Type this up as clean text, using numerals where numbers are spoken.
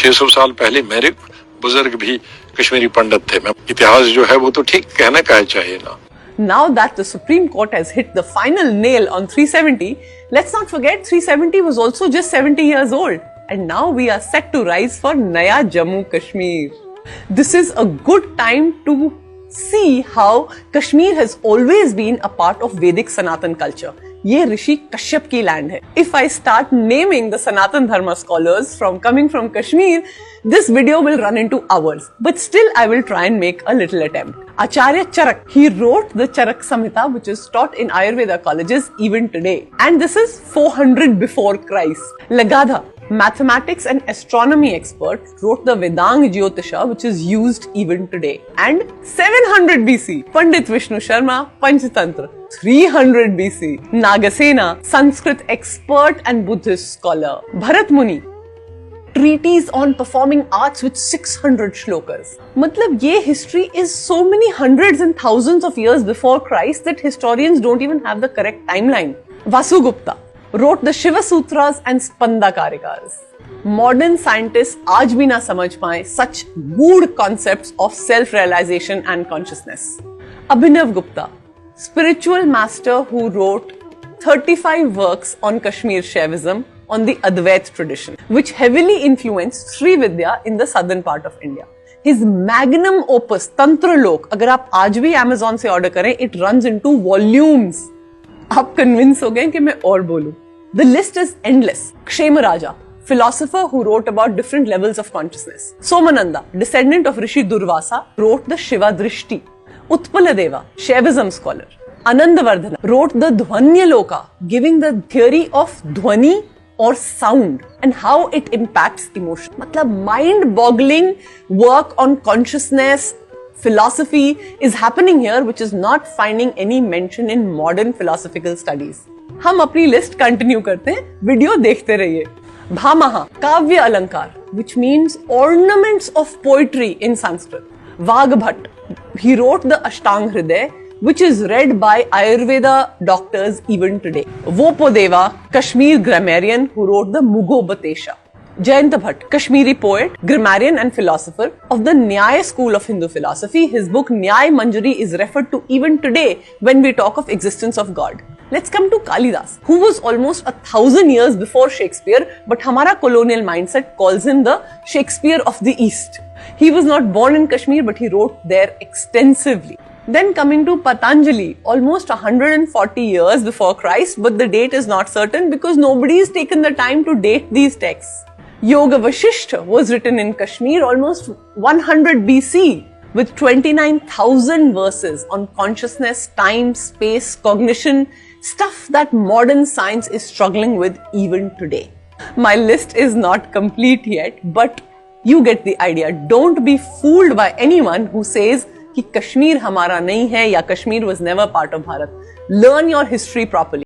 600 साल पहले मेरे बुजुर्ग भी कश्मीरी पंडित थे। मैं इतिहास जो है वो तो ठीक कहना चाहिए ना। Now that the Supreme Court has hit the final nail on 370, let's not forget 370 was also just 70 years old. And now we are set to rise for Naya Jammu Kashmir. This is a good time to see how Kashmir has always been a part of Vedic Sanatan culture. ये ऋषि कश्यप की land है. If I start naming the Sanatan Dharma scholars coming from Kashmir, this video will run into hours. But still, I will try and make a little attempt. Acharya Charak, he wrote the Charak Samhita, which is taught in Ayurveda colleges even today. And this is 400 before Christ. Lagadha, mathematics and astronomy expert, wrote the Vedang Jyotisha, which is used even today. And 700 BC, Pandit Vishnu Sharma, Panchatantra. 300 BC, Nagasena, Sanskrit expert and Buddhist scholar. Bharat Muni, treatise on performing arts with 600 shlokas. मतलब ये history is so many hundreds and thousands of years before Christ that historians don't even have the correct timeline. Vasugupta wrote the Shiva Sutras and Spanda Karikas. Modern scientists आज भी ना समझ पाए such good concepts of self-realization and consciousness. Abhinav Gupta, spiritual master who wrote 35 works on Kashmir Shaivism on the Advait tradition, which heavily influenced Sri Vidya in the southern part of India. His magnum opus, Tantra Lok, अगर आप आज भी Amazon से order करें, it runs into volumes. आप convince हो गए कि मैं और बोलूं. The list is endless. Kshemaraja, philosopher who wrote about different levels of consciousness. Somananda, descendant of Rishi Durvasa, wrote the Shiva Drishti. Utpaladeva, Shaivism scholar. Anandavardhana wrote the Dhvanyaloka, giving the theory of dhvani or sound and how it impacts emotion. मतलब mind-boggling work on consciousness, philosophy is happening here, which is not finding any mention in modern philosophical studies. हम अपनी list continue करते हैं, video देखते रहिए. Bhamaha, काव्य अलंकार, which means ornaments of poetry in Sanskrit. Vagbhat, he wrote the Ashtang Hriday, which is read by Ayurveda doctors even today. Vopodeva, Kashmir grammarian who wrote the Mugobatesha. Jayanta Bhatt, Kashmiri poet, grammarian and philosopher of the Nyaya school of Hindu philosophy. His book Nyay Manjari is referred to even today when we talk of existence of God. Let's come to Kalidas, who was almost 1,000 years before Shakespeare, but हमारा colonial mindset calls him the Shakespeare of the East. He was not born in Kashmir, but he wrote there extensively. Then coming to Patanjali, almost 140 years before Christ, but the date is not certain because nobody has taken the time to date these texts. Yoga Vasishtha was written in Kashmir almost 100 BC with 29,000 verses on consciousness, time, space, cognition, stuff that modern science is struggling with even today. My list is not complete yet, but you get the idea. Don't be fooled by anyone who says कि कश्मीर हमारा नहीं है या Kashmir was never part of Bharat. Learn your history properly.